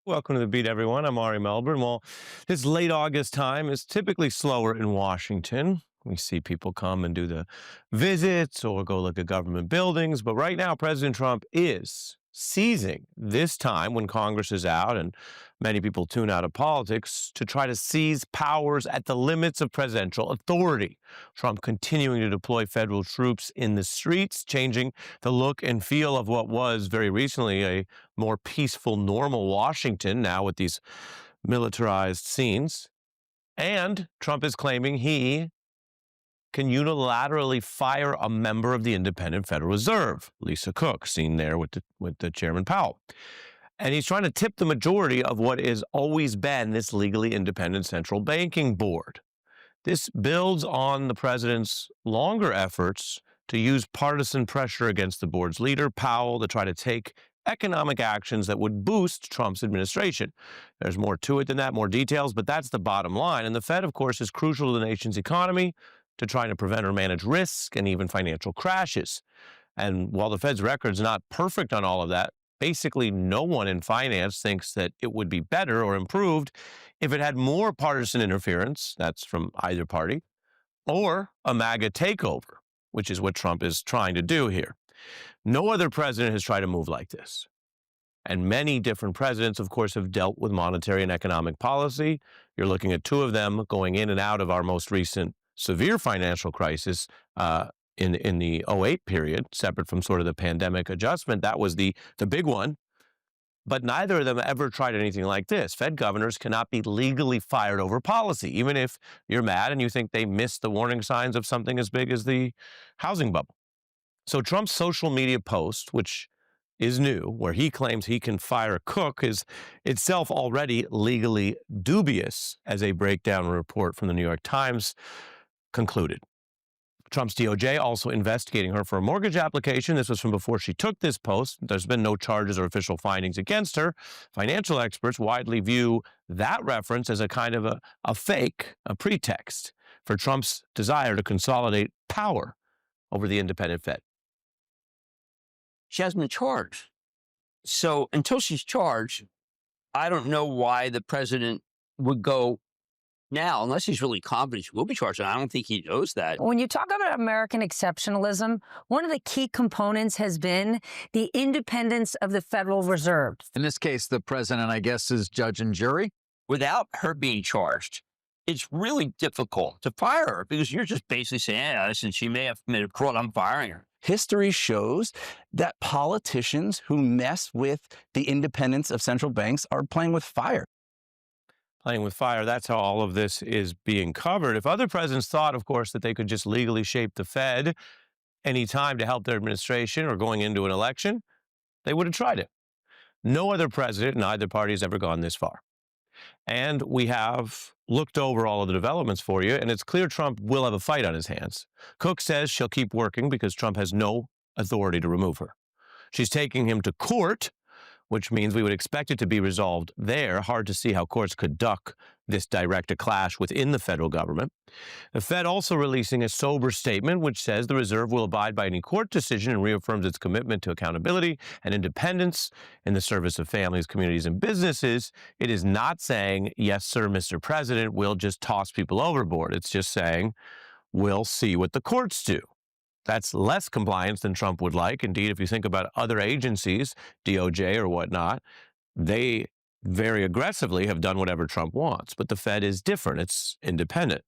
Welcome to the beat, everyone. I'm Ari Melbourne. Well, this late August time is typically slower in Washington. We see people come and do the visits or go look at government buildings. But right now, President Trump is seizing this time when Congress is out and many people tune out of politics to try to seize powers at the limits of presidential authority. Trump continuing to deploy federal troops in the streets, changing the look and feel of what was very recently a more peaceful, normal Washington, now with these militarized scenes. And Trump is claiming he can unilaterally fire a member of the Independent Federal Reserve, Lisa Cook, seen there with the Chairman Powell. And he's trying to tip the majority of what has always been this legally independent central banking board. This builds on the president's longer efforts to use partisan pressure against the board's leader, Powell, to try to take economic actions that would boost Trump's administration. There's more to it than that, more details, but that's the bottom line. And the Fed, of course, is crucial to the nation's economy, to trying to prevent or manage risk and even financial crashes. And while the Fed's record's not perfect on all of that, basically no one in finance thinks that it would be better or improved if it had more partisan interference, that's from either party, or a MAGA takeover, which is what Trump is trying to do here. No other president has tried to move like this. And many different presidents, of course, have dealt with monetary and economic policy. You're looking at two of them going in and out of our most recent severe financial crisis in the '08 period, separate from sort of the pandemic adjustment. That was the big one. But neither of them ever tried anything like this. Fed governors cannot be legally fired over policy, even if you're mad and you think they missed the warning signs of something as big as the housing bubble. So Trump's social media post, which is new, where he claims he can fire Cook, is itself already legally dubious, as a breakdown report from the New York Times concluded. Trump's DOJ also investigating her for a mortgage application. This was from before she took this post. There's been no charges or official findings against her. Financial experts widely view that reference as a kind of a fake, a pretext for Trump's desire to consolidate power over the independent Fed. She hasn't been charged. So until she's charged, I don't know why the president would go now, unless he's really confident she will be charged. And I don't think he knows that. When you talk about American exceptionalism, one of the key components has been the independence of the Federal Reserve. In this case, the president, I guess, is judge and jury. Without her being charged, it's really difficult to fire her because you're just basically saying, yeah, listen, she may have committed fraud, I'm firing her. History shows that politicians who mess with the independence of central banks are playing with fire. Playing with fire, that's how all of this is being covered. If other presidents thought, of course, that they could just legally shape the Fed anytime to help their administration or going into an election, they would have tried it. No other president in either party has ever gone this far. And we have looked over all of the developments for you, and it's clear Trump will have a fight on his hands. Cook says she'll keep working because Trump has no authority to remove her. She's taking him to court, which means we would expect it to be resolved there. Hard to see how courts could duck this direct clash within the federal government. The Fed also releasing a sober statement which says the Reserve will abide by any court decision and reaffirms its commitment to accountability and independence in the service of families, communities, and businesses. It is not saying, yes, sir, Mr. President, we'll just toss people overboard. It's just saying, we'll see what the courts do. That's less compliance than Trump would like. Indeed, if you think about other agencies, DOJ or whatnot, they very aggressively have done whatever Trump wants. But the Fed is different. It's independent.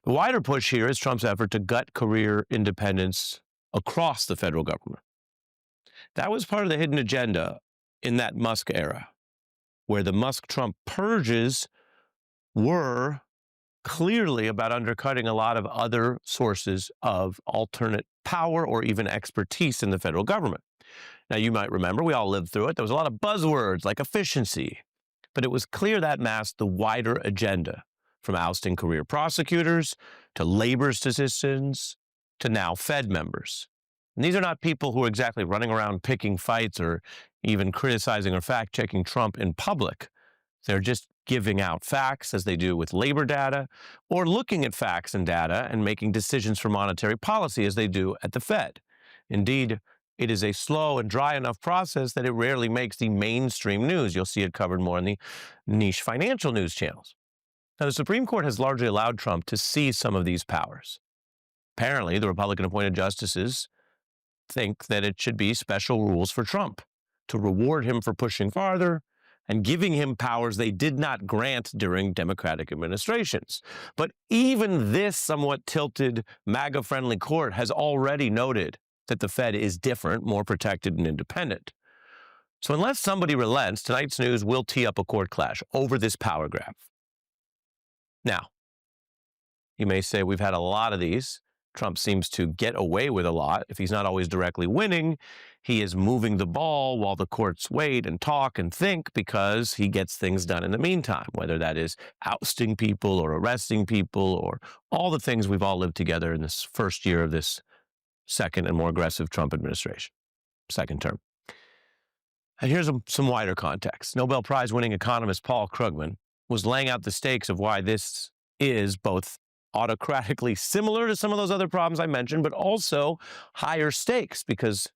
The wider push here is Trump's effort to gut career independence across the federal government. That was part of the hidden agenda in that Musk era, where the Musk-Trump purges were clearly about undercutting a lot of other sources of alternate power or even expertise in the federal government. Now, you might remember, we all lived through it. There was a lot of buzzwords like efficiency, but it was clear that masked the wider agenda, from ousting career prosecutors to labor statisticians to now Fed members. And these are not people who are exactly running around picking fights or even criticizing or fact-checking Trump in public. They're just giving out facts, as they do with labor data, or looking at facts and data and making decisions for monetary policy, as they do at the Fed. Indeed, it is a slow and dry enough process that it rarely makes the mainstream news. You'll see it covered more in the niche financial news channels. Now, the Supreme Court has largely allowed Trump to seize some of these powers. Apparently, the Republican-appointed justices think that it should be special rules for Trump to reward him for pushing farther and giving him powers they did not grant during Democratic administrations. But even this somewhat tilted, MAGA-friendly court has already noted that the Fed is different, more protected, and independent. So unless somebody relents, tonight's news will tee up a court clash over this power grab. Now, you may say we've had a lot of these. Trump seems to get away with a lot. If he's not always directly winning, he is moving the ball while the courts wait and talk and think because he gets things done in the meantime, whether that is ousting people or arresting people or all the things we've all lived together in this first year of this second and more aggressive Trump administration, second term. And here's some wider context. Nobel Prize winning economist Paul Krugman was laying out the stakes of why this is both autocratically similar to some of those other problems I mentioned, but also higher stakes because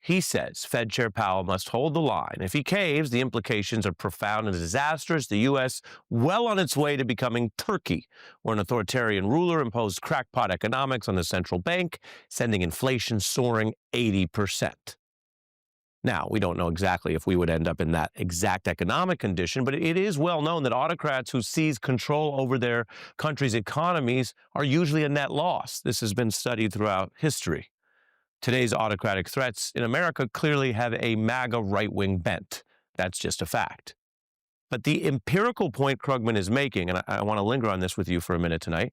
he says Fed Chair Powell must hold the line. If he caves, the implications are profound and disastrous. The U.S. well on its way to becoming Turkey, where an authoritarian ruler imposed crackpot economics on the central bank, sending inflation soaring 80%. Now, we don't know exactly if we would end up in that exact economic condition, but it is well known that autocrats who seize control over their country's economies are usually a net loss. This has been studied throughout history. Today's autocratic threats in America clearly have a MAGA right-wing bent. That's just a fact. But the empirical point Krugman is making, and I want to linger on this with you for a minute tonight,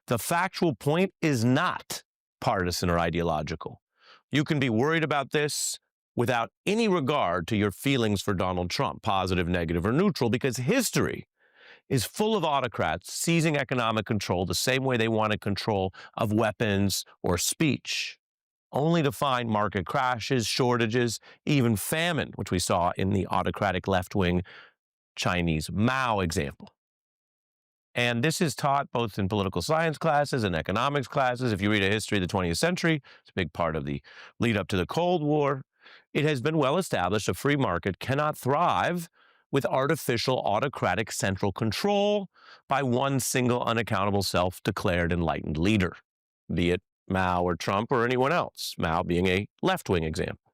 the factual point is not partisan or ideological. You can be worried about this without any regard to your feelings for Donald Trump, positive, negative, or neutral, because history is full of autocrats seizing economic control the same way they wanted control of weapons or speech, only to find market crashes, shortages, even famine, which we saw in the autocratic left-wing Chinese Mao example. And this is taught both in political science classes and economics classes. If you read a history of the 20th century, it's a big part of the lead up to the Cold War. It has been well established a free market cannot thrive with artificial autocratic central control by one single unaccountable self-declared enlightened leader, be it Mao or Trump or anyone else, Mao being a left-wing example.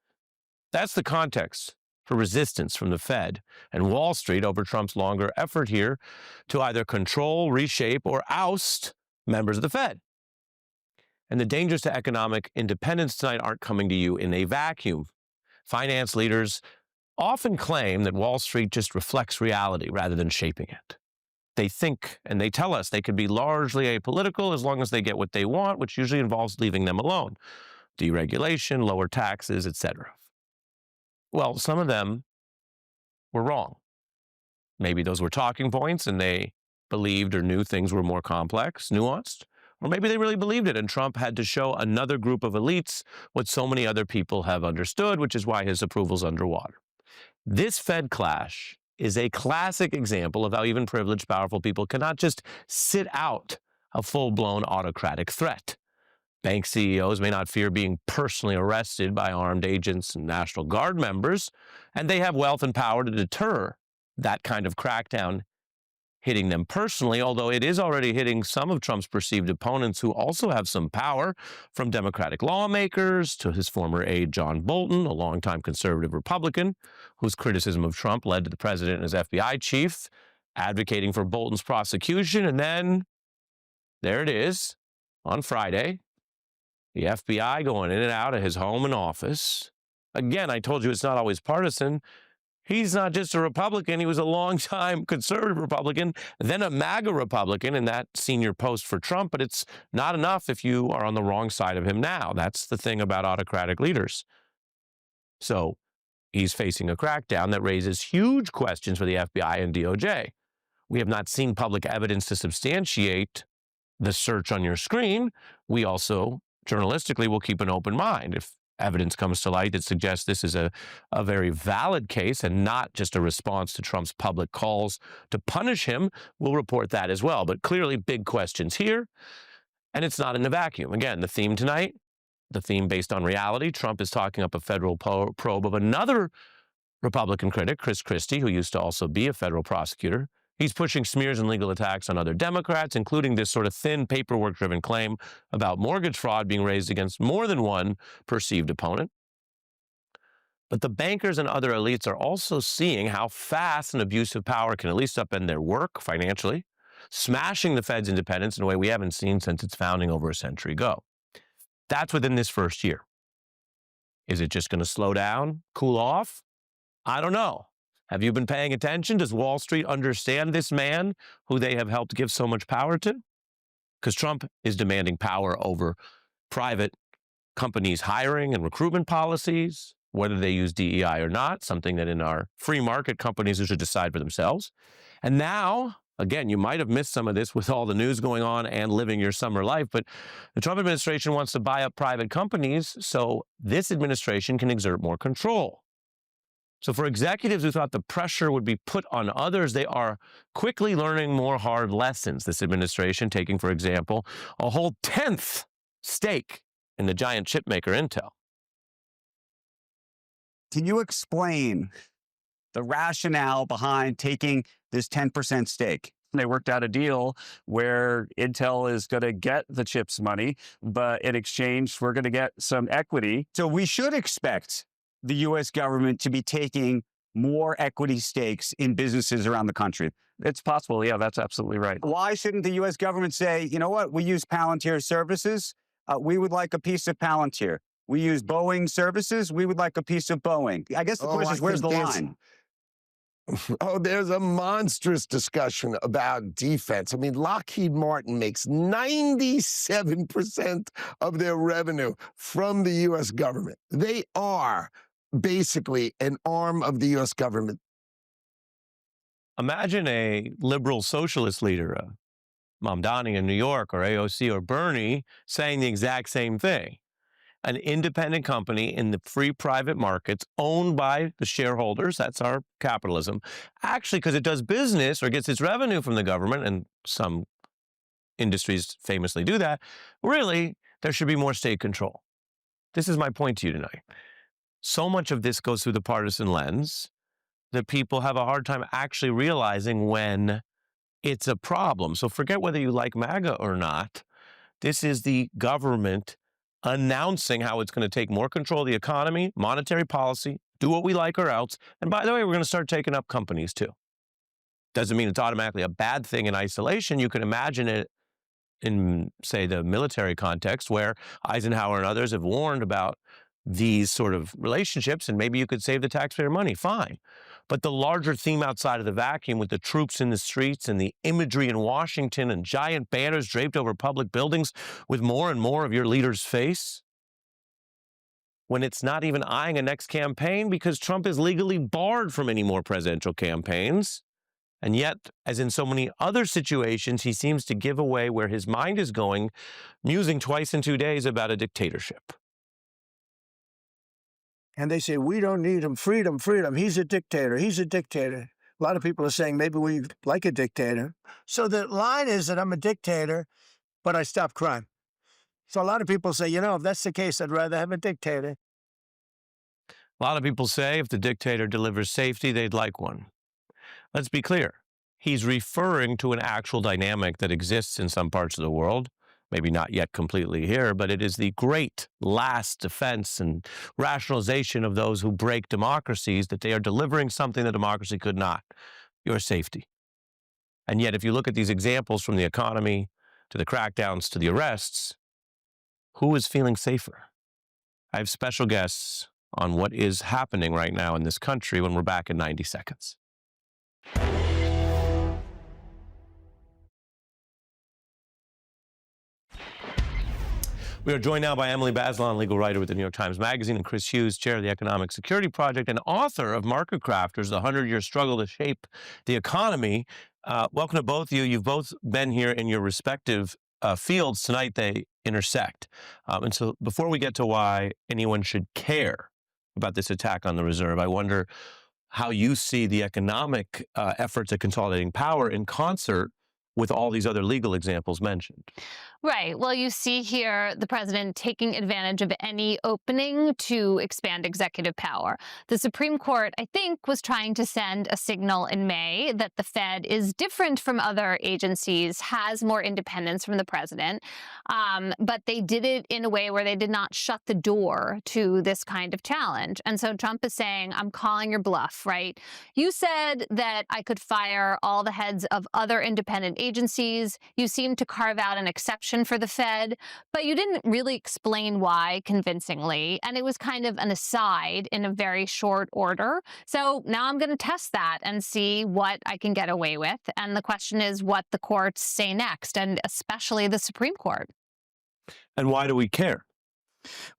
That's the context for resistance from the Fed and Wall Street over Trump's longer effort here to either control, reshape, or oust members of the Fed. And the dangers to economic independence tonight aren't coming to you in a vacuum. Finance leaders often claim that Wall Street just reflects reality rather than shaping it. They think and they tell us they could be largely apolitical as long as they get what they want, which usually involves leaving them alone. Deregulation, lower taxes, etc. Well, some of them were wrong. Maybe those were talking points and they believed or knew things were more complex, nuanced. Or maybe they really believed it and Trump had to show another group of elites what so many other people have understood, which is why his approval's underwater. This Fed clash is a classic example of how even privileged, powerful people cannot just sit out a full-blown autocratic threat. Bank CEOs may not fear being personally arrested by armed agents and National Guard members, and they have wealth and power to deter that kind of crackdown hitting them personally, although it is already hitting some of Trump's perceived opponents who also have some power, from Democratic lawmakers to his former aide John Bolton, a longtime conservative Republican, whose criticism of Trump led to the president and his FBI chief advocating for Bolton's prosecution. And then there it is on Friday, the FBI going in and out of his home and office. Again, I told you it's not always partisan. He's not just a Republican. He was a longtime conservative Republican, then a MAGA Republican in that senior post for Trump. But it's not enough if you are on the wrong side of him now. That's the thing about autocratic leaders. So he's facing a crackdown that raises huge questions for the FBI and DOJ. We have not seen public evidence to substantiate the search on your screen. We also, journalistically, will keep an open mind. If evidence comes to light that suggests this is a very valid case and not just a response to Trump's public calls to punish him, we'll report that as well. But clearly big questions here, and it's not in a vacuum. Again, the theme tonight, the theme based on reality. Trump is talking up a federal probe of another Republican critic, Chris Christie, who used to also be a federal prosecutor. He's pushing smears and legal attacks on other Democrats, including this sort of thin, paperwork-driven claim about mortgage fraud being raised against more than one perceived opponent. But the bankers and other elites are also seeing how fast an abuse of power can at least upend their work financially, smashing the Fed's independence in a way we haven't seen since its founding over a century ago. That's within this first year. Is it just going to slow down, cool off? I don't know. Have you been paying attention? Does Wall Street understand this man who they have helped give so much power to? Because Trump is demanding power over private companies' hiring and recruitment policies, whether they use DEI or not, something that in our free market companies should decide for themselves. And now, again, you might have missed some of this with all the news going on and living your summer life, but the Trump administration wants to buy up private companies so this administration can exert more control. So for executives who thought the pressure would be put on others, they are quickly learning more hard lessons. This administration taking, for example, a whole 10th stake in the giant chip maker Intel. Can you explain the rationale behind taking this 10% stake? They worked out a deal where Intel is going to get the chips money, but in exchange, we're going to get some equity. So we should expect the U.S. government to be taking more equity stakes in businesses around the country. It's possible. Yeah, that's absolutely right. Why shouldn't the U.S. government say, you know what, we use Palantir services. We would like a piece of Palantir. We use Boeing services. We would like a piece of Boeing. I guess the question is, where's the line? Oh, there's a monstrous discussion about defense. I mean, Lockheed Martin makes 97% of their revenue from the U.S. government. They are basically an arm of the U.S. government. Imagine a liberal socialist leader, Mamdani in New York or AOC or Bernie, saying the exact same thing. An independent company in the free private markets owned by the shareholders, that's our capitalism, actually because it does business or gets its revenue from the government, and some industries famously do that, really, there should be more state control. This is my point to you tonight. So much of this goes through the partisan lens that people have a hard time actually realizing when it's a problem. So forget whether you like MAGA or not. This is the government announcing how it's going to take more control of the economy, monetary policy, do what we like or else. And by the way, we're going to start taking up companies too. Doesn't mean it's automatically a bad thing in isolation. You can imagine it in, say, the military context where Eisenhower and others have warned about these sort of relationships, and maybe you could save the taxpayer money, fine. But the larger theme outside of the vacuum with the troops in the streets and the imagery in Washington and giant banners draped over public buildings with more and more of your leader's face, when it's not even eyeing a next campaign because Trump is legally barred from any more presidential campaigns. And yet, as in so many other situations, he seems to give away where his mind is going, musing twice in 2 days about a dictatorship. And they say, we don't need him. Freedom, freedom. He's a dictator. He's a dictator. A lot of people are saying maybe we like a dictator. So the line is that I'm a dictator, but I stop crime. So a lot of people say, you know, if that's the case, I'd rather have a dictator. A lot of people say if the dictator delivers safety, they'd like one. Let's be clear. He's referring to an actual dynamic that exists in some parts of the world. Maybe not yet completely here, but it is the great last defense and rationalization of those who break democracies, that they are delivering something that democracy could not, your safety. And yet, if you look at these examples from the economy to the crackdowns to the arrests, who is feeling safer? I have special guests on what is happening right now in this country when we're back in 90 seconds. We are joined now by Emily Bazelon, legal writer with the New York Times Magazine, and Chris Hughes, chair of the Economic Security Project and author of Market Crafters, the 100-Year Struggle to Shape the Economy. Welcome to both of you. You've both been here in your respective fields. Tonight they intersect. And so before we get to why anyone should care about this attack on the reserve, I wonder how you see the economic efforts at consolidating power in concert with all these other legal examples mentioned. Right. Well, you see here the president taking advantage of any opening to expand executive power. The Supreme Court, I think, was trying to send a signal in May that the Fed is different from other agencies, has more independence from the president. But they did it in a way where they did not shut the door to this kind of challenge. And so Trump is saying, I'm calling your bluff, right? You said that I could fire all the heads of other independent agencies. You seemed to carve out an exception for the Fed, but you didn't really explain why convincingly. And it was kind of an aside in a very short order. So now I'm going to test that and see what I can get away with. And the question is what the courts say next, and especially the Supreme Court. And why do we care?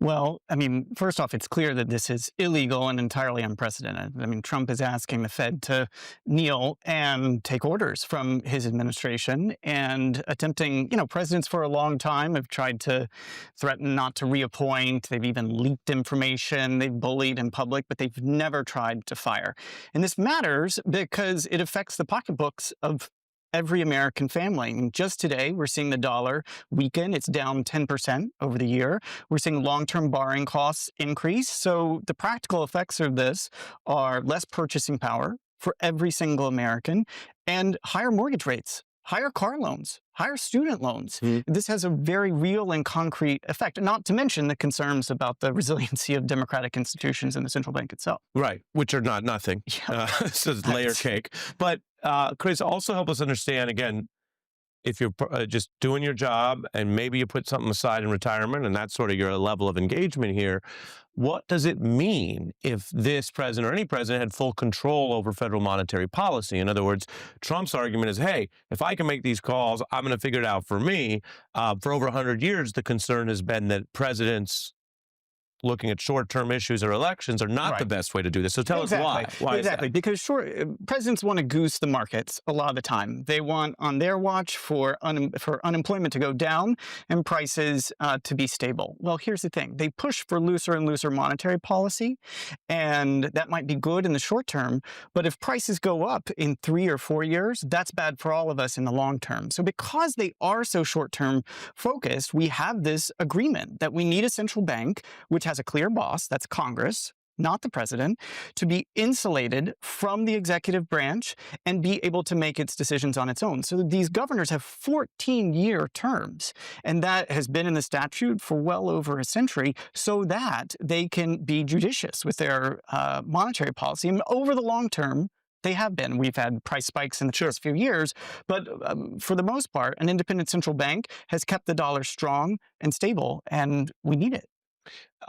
Well, I mean, first off, it's clear that this is illegal and entirely unprecedented. I mean, Trump is asking the Fed to kneel and take orders from his administration and attempting, presidents for a long time have tried to threaten not to reappoint. They've even leaked information. They've bullied in public, but they've never tried to fire. And this matters because it affects the pocketbooks of every American family. And just today, we're seeing the dollar weaken. It's down 10% over the year. We're seeing long-term borrowing costs increase. So the practical effects of this are less purchasing power for every single American and higher mortgage rates, higher car loans, higher student loans. This has a very real and concrete effect, not to mention the concerns about the resiliency of democratic institutions and the central bank itself. Right, which are not nothing. So it's layer cake. But Chris, also help us understand, again, if you're just doing your job and maybe you put something aside in retirement and that's sort of your level of engagement here, what does it mean if this president or any president had full control over federal monetary policy? In other words, Trump's argument is, hey, if I can make these calls, I'm going to figure it out for me. For over 100 years, the concern has been that presidents looking at short-term issues or elections are not the best way to do this. So tell us why. Why exactly. Because presidents want to goose the markets a lot of the time. They want on their watch for unemployment to go down and prices to be stable. Well, here's the thing. They push for looser and looser monetary policy, and that might be good in the short term. But if prices go up in 3 or 4 years, that's bad for all of us in the long term. So because they are so short-term focused, we have this agreement that we need a central bank, which has a clear boss, that's Congress, not the president, to be insulated from the executive branch and be able to make its decisions on its own. So these governors have 14-year terms, and that has been in the statute for well over a century so that they can be judicious with their monetary policy. And over the long term, they have been. We've had price spikes in the past few years, but for the most part, an independent central bank has kept the dollar strong and stable, and we need it.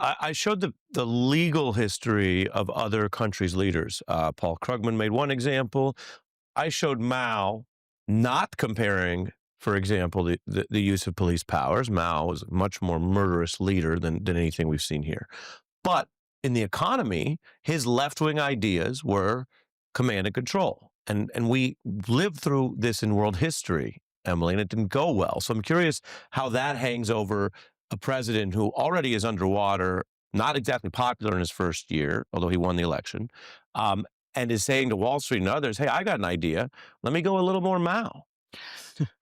I showed the legal history of other countries' leaders. Paul Krugman made one example. I showed Mao not comparing, for example, the use of police powers. Mao was a much more murderous leader than anything we've seen here. But in the economy, his left-wing ideas were command and control. And we lived through this in world history, Emily, and it didn't go well. So I'm curious how that hangs over a president who already is underwater, not exactly popular in his first year, although he won the election, and is saying to Wall Street and others, hey, I got an idea. Let me go a little more Mao.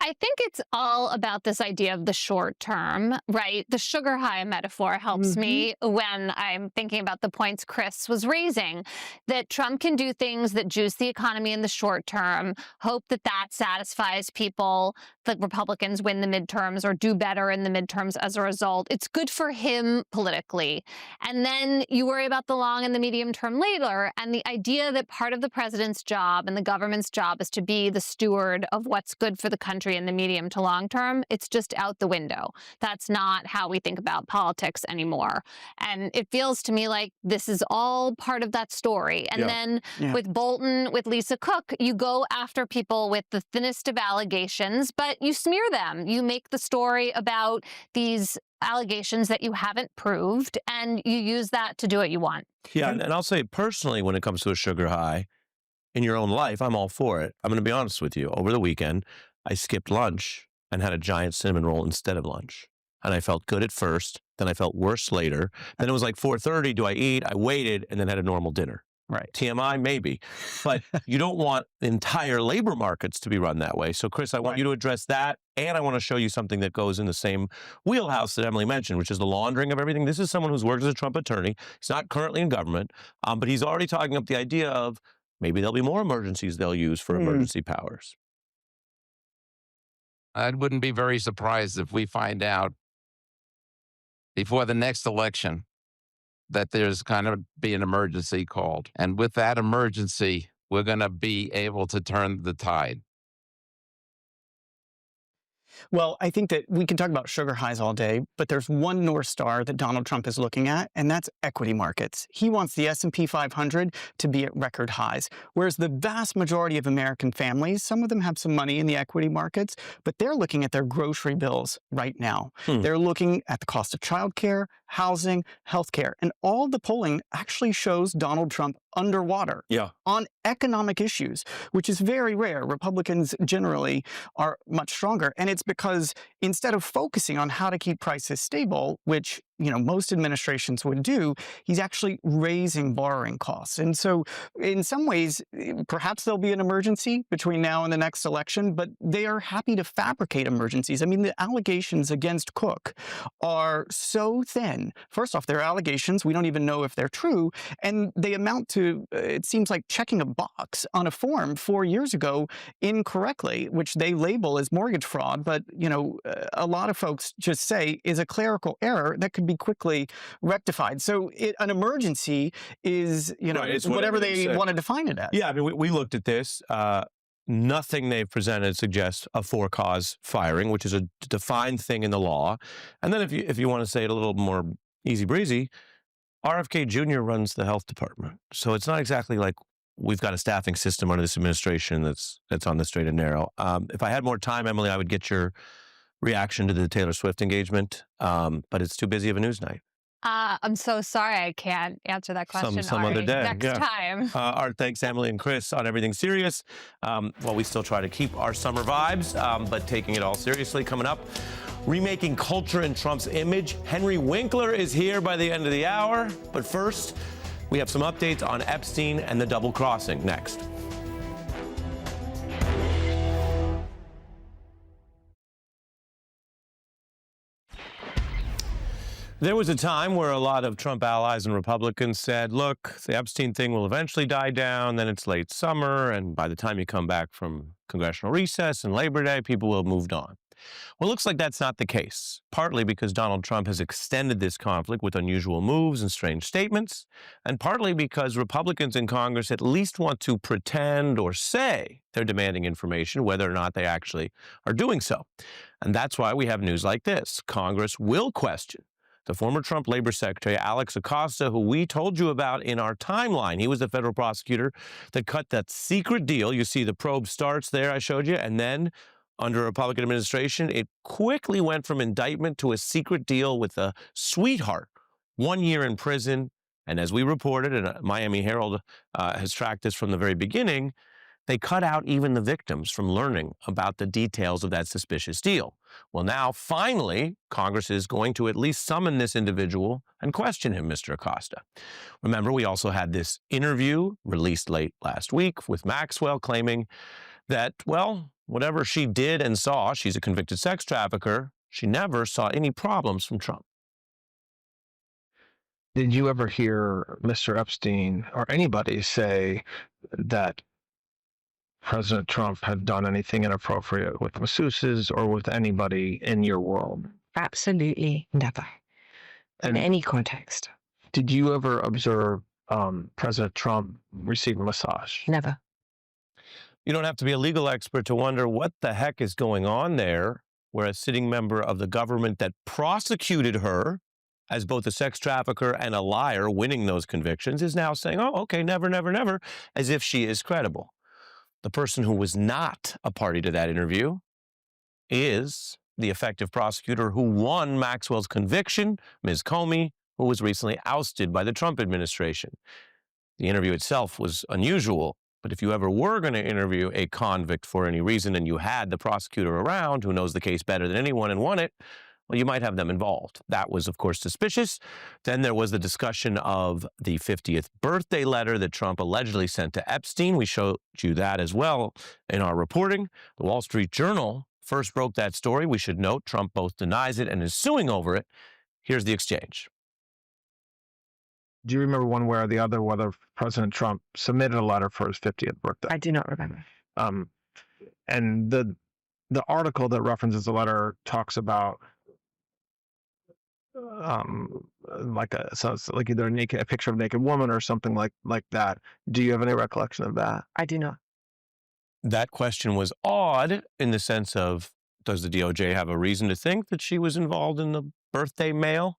I think it's all about this idea of the short term, right? The sugar high metaphor helps me when I'm thinking about the points Chris was raising, that Trump can do things that juice the economy in the short term, hope that that satisfies people, that Republicans win the midterms or do better in the midterms as a result. It's good for him politically. And then you worry about the long and the medium term later. And the idea that part of the president's job and the government's job is to be the steward of what's good for the country in the medium to long term, it's just out the window. That's not how we think about politics anymore. And it feels to me like this is all part of that story. And then with Bolton, with Lisa Cook, you go after people with the thinnest of allegations, but you smear them. You make the story about these allegations that you haven't proved, and you use that to do what you want. Yeah, and I'll say personally, when it comes to a sugar high in your own life, I'm all for it. I'm going to be honest with you. Over the weekend, I skipped lunch and had a giant cinnamon roll instead of lunch. And I felt good at first, then I felt worse later. Then it was like 4:30, do I eat? I waited and then had a normal dinner. Right. TMI, maybe. But you don't want entire labor markets to be run that way. So, Chris, I want you to address that. And I want to show you something that goes in the same wheelhouse that Emily mentioned, which is the laundering of everything. This is someone who's worked as a Trump attorney. He's not currently in government, but he's already talking up the idea of maybe there'll be more emergencies they'll use for emergency powers. I wouldn't be very surprised if we find out before the next election that there's going to be an emergency called. And with that emergency, we're going to be able to turn the tide. Well, I think that we can talk about sugar highs all day, but there's one North Star that Donald Trump is looking at, and that's equity markets. He wants the S&P 500 to be at record highs, whereas the vast majority of American families, some of them have some money in the equity markets, but they're looking at their grocery bills right now. They're looking at the cost of childcare, housing, healthcare, and all the polling actually shows Donald Trump underwater on economic issues, which is very rare. Republicans generally are much stronger. And it's because instead of focusing on how to keep prices stable, which most administrations would do, he's actually raising borrowing costs. And so in some ways, perhaps there'll be an emergency between now and the next election, but they are happy to fabricate emergencies. I mean, the allegations against Cook are so thin. First off, they're allegations. We don't even know if they're true. And they amount to, it seems like checking a box on a form 4 years ago incorrectly, which they label as mortgage fraud. But, a lot of folks just say is a clerical error that could be quickly rectified. So an emergency is, It's whatever they want to define it as. Yeah, I mean, we looked at this. Nothing they've presented suggests a for-cause firing, which is a defined thing in the law. And then if you want to say it a little more easy breezy, RFK Jr. runs the health department. So it's not exactly like we've got a staffing system under this administration that's on the straight and narrow. If I had more time, Emily, I would get your reaction to the Taylor Swift engagement, but it's too busy of a news night. I'm so sorry I can't answer that question. Some other day. Next time. Our thanks, Emily and Chris, on Everything Serious. Well, we still try to keep our summer vibes, but taking it all seriously. Coming up, remaking culture in Trump's image. Henry Winkler is here by the end of the hour. But first, we have some updates on Epstein and the double crossing next. There was a time where a lot of Trump allies and Republicans said, look, the Epstein thing will eventually die down, then it's late summer, and by the time you come back from congressional recess and Labor Day, people will have moved on. Well, it looks like that's not the case, partly because Donald Trump has extended this conflict with unusual moves and strange statements, and partly because Republicans in Congress at least want to pretend or say they're demanding information, whether or not they actually are doing so. And that's why we have news like this. Congress will question the former Trump Labor Secretary, Alex Acosta, who we told you about in our timeline. He was the federal prosecutor that cut that secret deal. You see the probe starts there, I showed you, and then under a Republican administration, it quickly went from indictment to a secret deal with a sweetheart, 1 year in prison. And as we reported, and Miami Herald has tracked this from the very beginning, they cut out even the victims from learning about the details of that suspicious deal. Well, now, finally, Congress is going to at least summon this individual and question him, Mr. Acosta. Remember, we also had this interview released late last week with Maxwell claiming that, well, whatever she did and saw, she's a convicted sex trafficker, she never saw any problems from Trump. Did you ever hear Mr. Epstein or anybody say that President Trump had done anything inappropriate with masseuses or with anybody in your world? Absolutely never. In any context. Did you ever observe President Trump receive a massage? Never. You don't have to be a legal expert to wonder what the heck is going on there, where a sitting member of the government that prosecuted her as both a sex trafficker and a liar, winning those convictions, is now saying, oh, okay, never, never, never, as if she is credible. The person who was not a party to that interview is the effective prosecutor who won Maxwell's conviction, Ms. Comey, who was recently ousted by the Trump administration. The interview itself was unusual, but if you ever were going to interview a convict for any reason and you had the prosecutor around who knows the case better than anyone and won it, well, you might have them involved. That was, of course, suspicious. Then there was the discussion of the 50th birthday letter that Trump allegedly sent to Epstein. We showed you that as well in our reporting. The Wall Street Journal first broke that story. We should note Trump both denies it and is suing over it. Here's the exchange. Do you remember one way or the other whether President Trump submitted a letter for his 50th birthday? I do not remember. And the article that references the letter talks about so it's like either a picture of a naked woman or something like that. Do you have any recollection of that? I do not. That question was odd in the sense of, does the DOJ have a reason to think that she was involved in the birthday mail?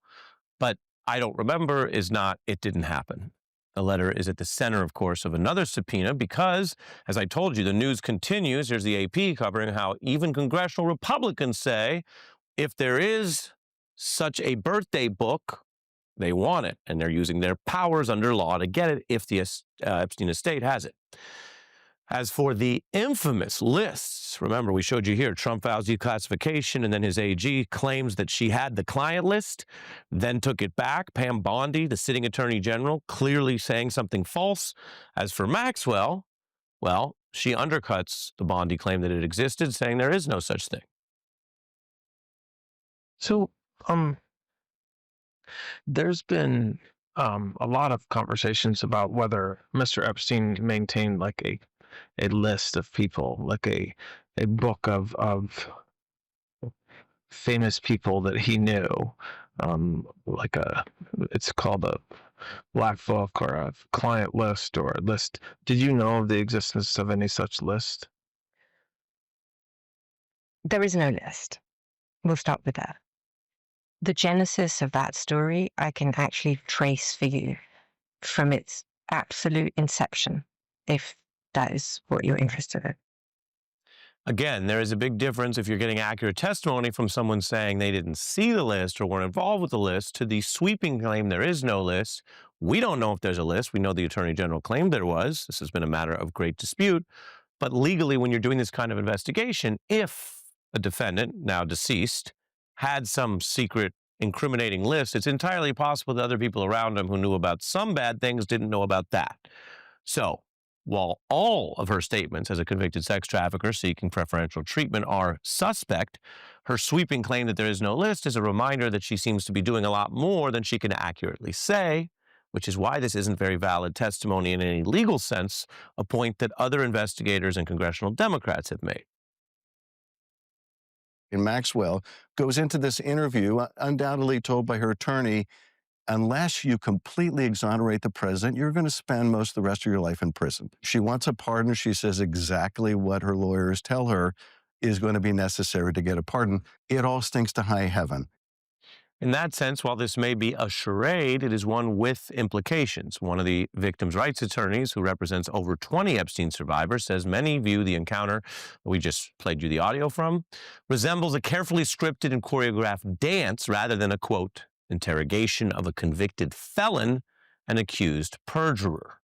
But I don't remember is not, it didn't happen. The letter is at the center, of course, of another subpoena because, as I told you, the news continues. Here's the AP covering how even congressional Republicans say if there is such a birthday book, they want it, and they're using their powers under law to get it if the Epstein estate has it. As for the infamous lists, remember we showed you here, Trump vows declassification, and then his AG claims that she had the client list, then took it back. Pam Bondi, the sitting attorney general, clearly saying something false. As for Maxwell, well, she undercuts the Bondi claim that it existed, saying there is no such thing. So, there's been a lot of conversations about whether Mr. Epstein maintained like a list of people, like a book of famous people that he knew, it's called a black book or a client list or a list. Did you know of the existence of any such list? There is no list. We'll start with that. The genesis of that story, I can actually trace for you from its absolute inception, if that is what you're interested in. Again, there is a big difference if you're getting accurate testimony from someone saying they didn't see the list or weren't involved with the list to the sweeping claim there is no list. We don't know if there's a list. We know the Attorney General claimed there was. This has been a matter of great dispute. But legally, when you're doing this kind of investigation, if a defendant, now deceased, had some secret incriminating list, it's entirely possible that other people around him who knew about some bad things didn't know about that. So, while all of her statements as a convicted sex trafficker seeking preferential treatment are suspect, her sweeping claim that there is no list is a reminder that she seems to be doing a lot more than she can accurately say, which is why this isn't very valid testimony in any legal sense, a point that other investigators and congressional Democrats have made. And Maxwell goes into this interview, undoubtedly told by her attorney, unless you completely exonerate the president, you're going to spend most of the rest of your life in prison. She wants a pardon. She says exactly what her lawyers tell her is going to be necessary to get a pardon. It all stinks to high heaven. In that sense, while this may be a charade, it is one with implications. One of the victims' rights attorneys, who represents over 20 Epstein survivors, says many view the encounter we just played you the audio from resembles a carefully scripted and choreographed dance rather than a, quote, interrogation of a convicted felon and accused perjurer.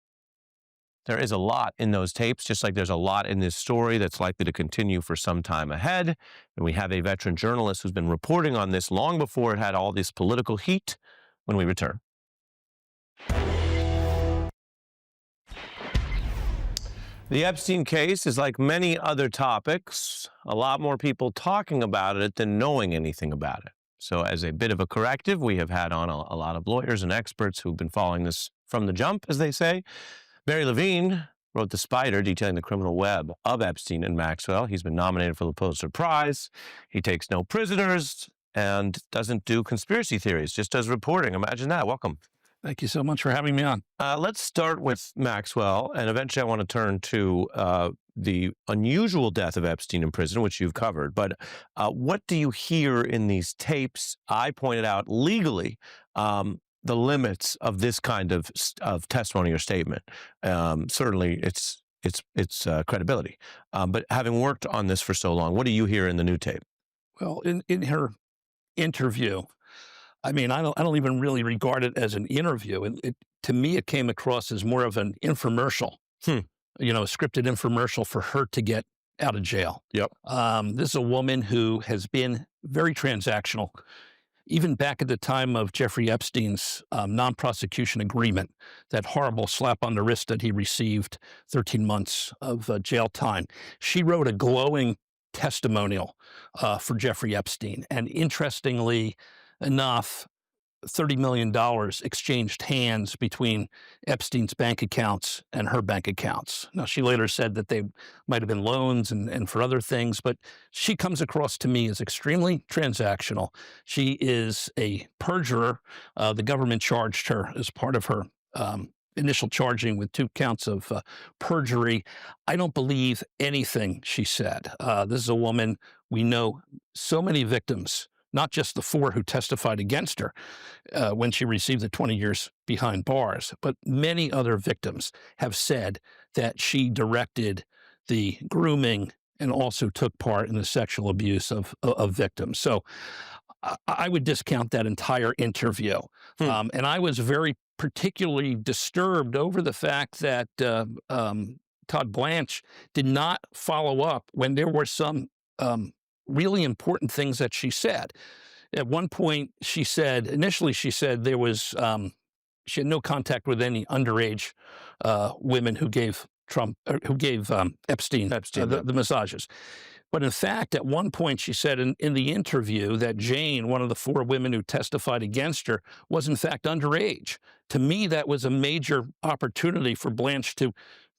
There is a lot in those tapes, just like there's a lot in this story that's likely to continue for some time ahead. And we have a veteran journalist who's been reporting on this long before it had all this political heat when we return. The Epstein case is like many other topics, a lot more people talking about it than knowing anything about it. So as a bit of a corrective, we have had on a lot of lawyers and experts who've been following this from the jump, as they say. Barry Levine wrote The Spider, detailing the criminal web of Epstein and Maxwell. He's been nominated for the Pulitzer Prize. He takes no prisoners and doesn't do conspiracy theories, just does reporting. Imagine that. Welcome. Thank you so much for having me on. Let's start with Maxwell, and eventually I want to turn to the unusual death of Epstein in prison, which you've covered. But what do you hear in these tapes? I pointed out legally the limits of this kind of testimony or statement. Certainly, its credibility. But having worked on this for so long, what do you hear in the new tape? Well, in her interview, I mean, I don't even really regard it as an interview. To me, it came across as more of an infomercial, you know, a scripted infomercial for her to get out of jail. Yep. This is a woman who has been very transactional. Even back at the time of Jeffrey Epstein's non-prosecution agreement, that horrible slap on the wrist that he received, 13 months of jail time, she wrote a glowing testimonial for Jeffrey Epstein. And interestingly enough, $30 million exchanged hands between Epstein's bank accounts and her bank accounts. Now, she later said that they might have been loans and for other things, but she comes across to me as extremely transactional. She is a perjurer. The government charged her as part of her initial charging with 2 counts of perjury. I don't believe anything she said. This is a woman, we know so many victims, not just the 4 who testified against her when she received the 20 years behind bars, but many other victims have said that she directed the grooming and also took part in the sexual abuse of victims. So I would discount that entire interview. And I was very particularly disturbed over the fact that Todd Blanche did not follow up when there were some really important things that she said. At one point, she said, initially she said there was, she had no contact with any underage women who gave Epstein the massages. But in fact, at one point she said in the interview that Jane, one of the 4 women who testified against her, was in fact underage. To me, that was a major opportunity for Blanche to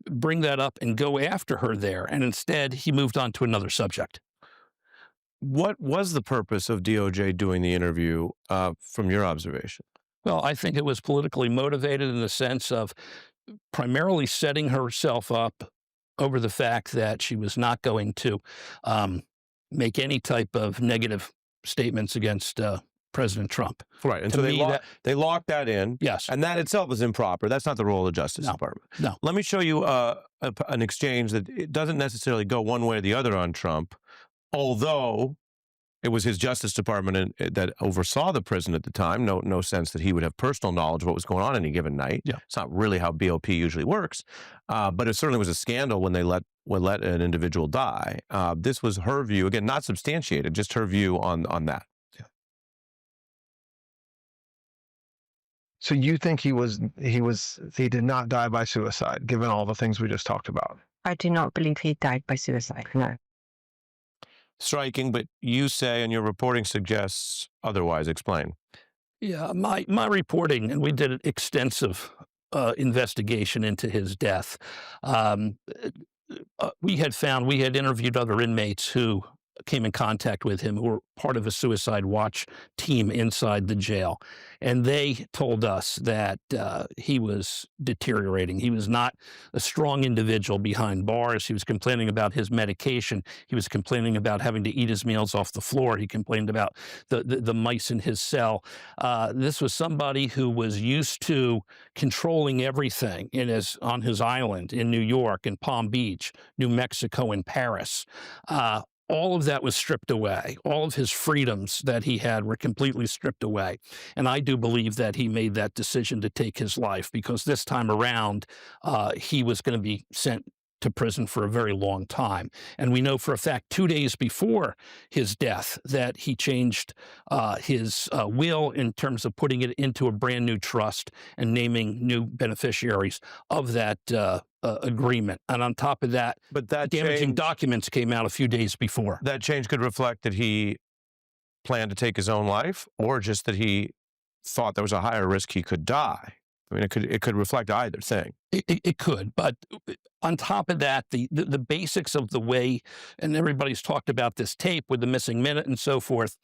bring that up and go after her there. And instead, he moved on to another subject. What was the purpose of DOJ doing the interview from your observation? Well, I think it was politically motivated in the sense of primarily setting herself up over the fact that she was not going to make any type of negative statements against President Trump. Right, and To so me, they locked that in. Yes. And that itself is improper. That's not the role of the Justice Department. No. Let me show you an exchange that it doesn't necessarily go one way or the other on Trump, although it was his Justice Department that oversaw the prison at the time. No sense that he would have personal knowledge of what was going on any given night. Yeah. It's not really how BOP usually works. But it certainly was a scandal when they let an individual die. This was her view, again, not substantiated, just her view on that. So you think he did not die by suicide, given all the things we just talked about? I do not believe he died by suicide, no. Striking, but you say, and your reporting suggests otherwise. Explain. Yeah, my reporting, and we did an extensive investigation into his death. We had interviewed other inmates who came in contact with him, who were part of a suicide watch team inside the jail. And they told us that he was deteriorating. He was not a strong individual behind bars. He was complaining about his medication. He was complaining about having to eat his meals off the floor. He complained about the mice in his cell. This was somebody who was used to controlling everything on his island in New York, in Palm Beach, New Mexico, and Paris. All of that was stripped away. All of his freedoms that he had were completely stripped away. And I do believe that he made that decision to take his life because this time around, he was going to be sent to prison for a very long time. And we know for a fact 2 days before his death that he changed his will in terms of putting it into a brand new trust and naming new beneficiaries of that agreement. And on top of that, damaging documents came out a few days before. That change could reflect that he planned to take his own life, or just that he thought there was a higher risk he could die. I mean, it could reflect either thing. It could, but on top of that, the basics of the way, and everybody's talked about this tape with the missing minute and so forth.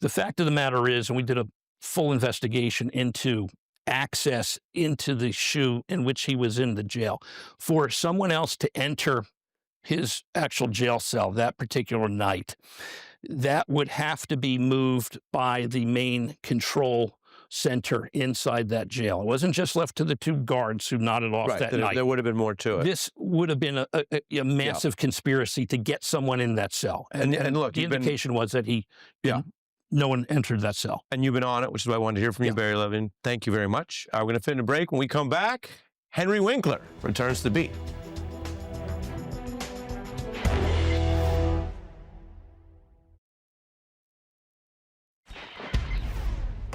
The fact of the matter is, and we did a full investigation into access into the shoe in which he was in the jail. For someone else to enter his actual jail cell that particular night, that would have to be moved by the main control center inside that jail. It wasn't just left to the 2 guards who nodded off that night. There would have been more to it. This would have been a massive conspiracy to get someone in that cell. And look, the indication was that no one entered that cell. And you've been on it, which is why I wanted to hear from you, Barry Levin. Thank you very much. We're going to fit in a break. When we come back, Henry Winkler returns to the beat.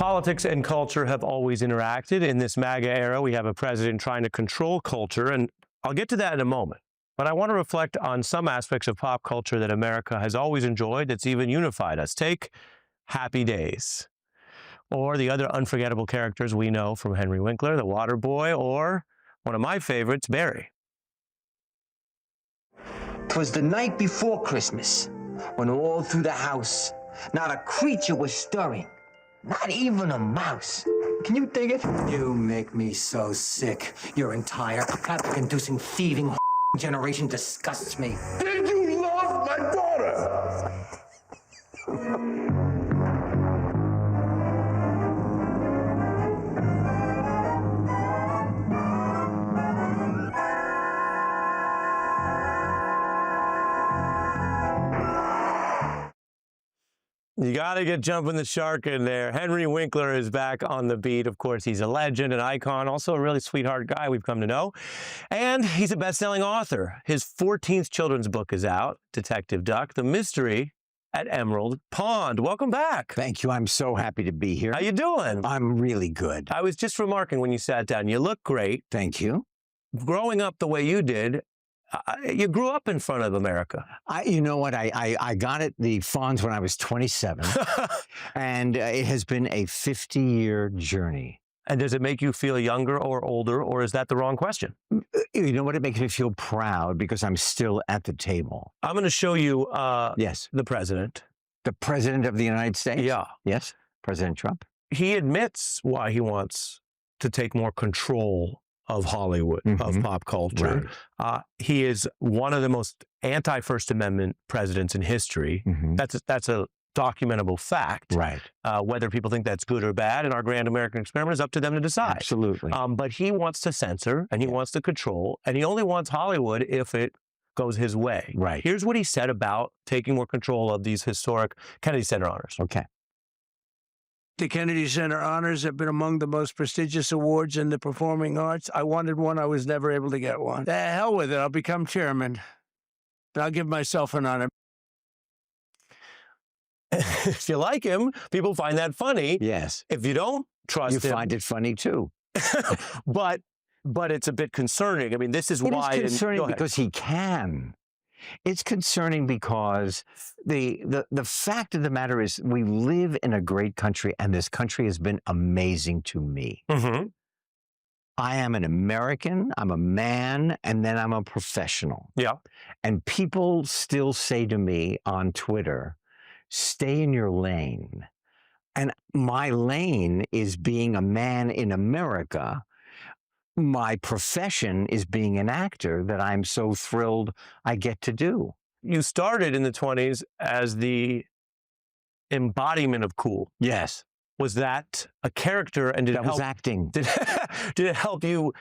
Politics and culture have always interacted. In this MAGA era, we have a president trying to control culture, and I'll get to that in a moment. But I want to reflect on some aspects of pop culture that America has always enjoyed, that's even unified us. Take Happy Days, or the other unforgettable characters we know from Henry Winkler, the Water Boy, or one of my favorites, Barry. 'Twas the night before Christmas, when all through the house, not a creature was stirring, not even a mouse. Can you dig it? You make me so sick. Your entire havoc-inducing, thieving generation disgusts me. Did you love my daughter? You got to get Jumping the Shark in there. Henry Winkler is back on the beat. Of course, he's a legend, an icon, also a really sweetheart guy we've come to know. And he's a best-selling author. His 14th children's book is out, Detective Duck, The Mystery at Emerald Pond. Welcome back. Thank you. I'm so happy to be here. How you doing? I'm really good. I was just remarking when you sat down, you look great. Thank you. Growing up the way you did, you grew up in front of America. You know what? I got at the Fonz when I was 27, and it has been a 50-year journey. And does it make you feel younger or older, or is that the wrong question? You know what? It makes me feel proud because I'm still at the table. I'm going to show you yes, the president. The president of the United States? Yeah. Yes, President Trump. He admits why he wants to take more control of Hollywood, of pop culture. Right. He is one of the most anti-First Amendment presidents in history. That's a documentable fact. Right. Whether people think that's good or bad in our grand American experiment is up to them to decide. Absolutely. But he wants to censor, and he wants to control, and he only wants Hollywood if it goes his way. Right. Here's what he said about taking more control of these historic Kennedy Center honors. Okay. The Kennedy Center honors have been among the most prestigious awards in the performing arts. I wanted one. I was never able to get one. The hell with it. I'll become chairman. And I'll give myself an honor. If you like him, people find that funny. Yes. If you don't trust him. You find it funny, too. But it's a bit concerning. I mean, this is why. It is concerning because he can. It's concerning because the fact of the matter is we live in a great country, and this country has been amazing to me. I am an American, I'm a man, and then I'm a professional. Yeah. And people still say to me on Twitter, stay in your lane. And my lane is being a man in America. My profession is being an actor that I'm so thrilled I get to do. You started in the 20s as the embodiment of cool. Yes. Was that a character, and did that it help? Was acting. Did it help you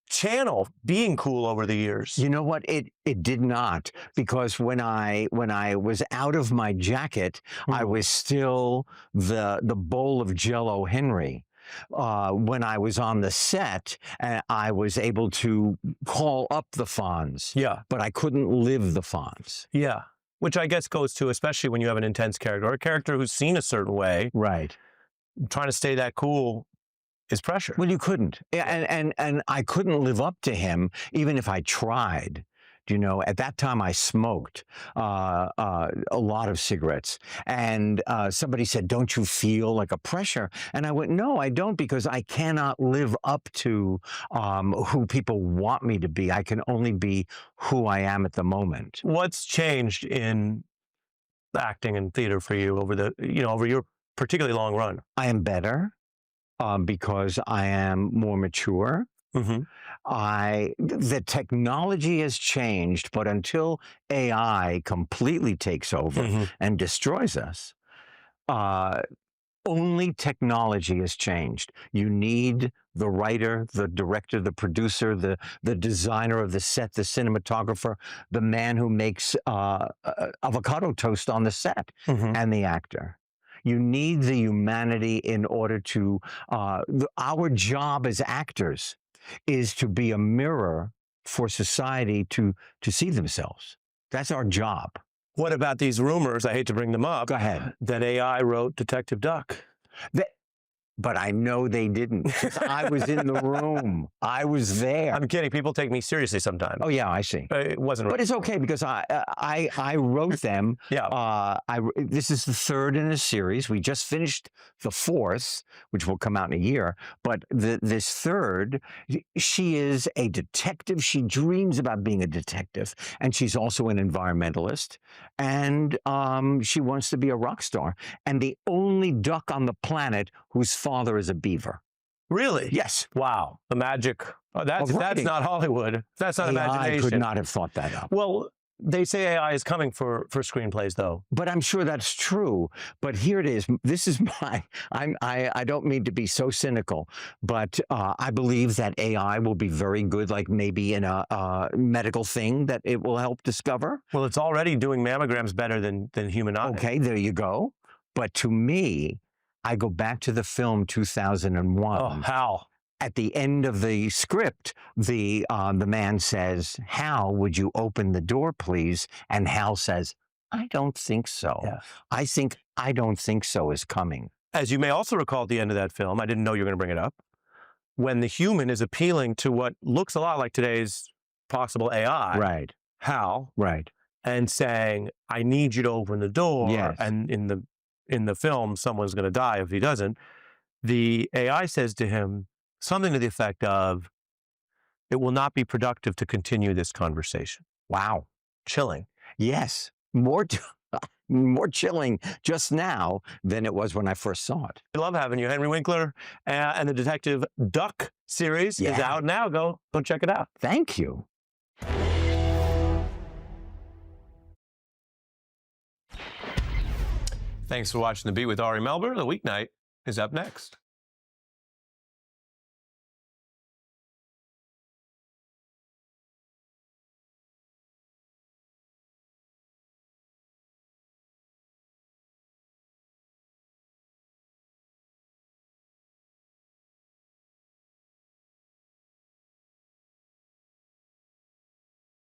channel being cool over the years? You know what? It did not, because when I was out of my jacket, I was still the bowl of Jell-O Henry. When I was on the set, I was able to call up the Fonz. Yeah. But I couldn't live the Fonz. Yeah. Which I guess goes to, especially when you have an intense character, or a character who's seen a certain way. Right. Trying to stay that cool is pressure. Well, you couldn't. And I couldn't live up to him, even if I tried. You know, at that time I smoked a lot of cigarettes, and somebody said, "Don't you feel like a pressure?" And I went, "No, I don't, because I cannot live up to who people want me to be. I can only be who I am at the moment." What's changed in acting and theater for you over your particularly long run? I am better because I am more mature. The technology has changed, but until AI completely takes over and destroys us, only technology has changed. You need the writer, the director, the producer, the designer of the set, the cinematographer, the man who makes avocado toast on the set, and the actor. You need the humanity in order to, our job as actors is to be a mirror for society to see themselves. That's our job. What about these rumors? I hate to bring them up. Go ahead. That AI wrote Detective Duck. But I know they didn't, 'cause I was in the room. I was there. I'm kidding. People take me seriously sometimes. Oh yeah, I see. It wasn't. But it's okay because I wrote them. Yeah. This is the third in a series. We just finished the fourth, which will come out in a year. But this third, she is a detective. She dreams about being a detective, and she's also an environmentalist. And she wants to be a rock star. And the only duck on the planet whose father is a beaver. Really? Yes. Wow. The magic. Oh, that's writing. not Hollywood. That's not AI imagination. could not have thought that up. Well, they say AI is coming for screenplays, though. But I'm sure that's true. But here it is. This is I don't mean to be so cynical, but I believe that AI will be very good, like maybe in a medical thing that it will help discover. Well, it's already doing mammograms better than human eyes. Okay, there you go. But to me, I go back to the film 2001. Oh, how? At the end of the script, the man says, "Hal, would you open the door, please?" And Hal says, "I don't think so." Yeah. I think "I don't think so" is coming. As you may also recall at the end of that film, I didn't know you were going to bring it up, when the human is appealing to what looks a lot like today's possible AI. Right. Hal. Right. And saying, "I need you to open the door." Yes. And in the film, someone's going to die if he doesn't. The AI says to him something to the effect of, "It will not be productive to continue this conversation." Wow. Chilling. Yes. More chilling just now than it was when I first saw it. I love having you. Henry Winkler and the Detective Duck series is out now. Go check it out. Thank you. Thanks for watching The Beat with Ari Melber. The weeknight is up next.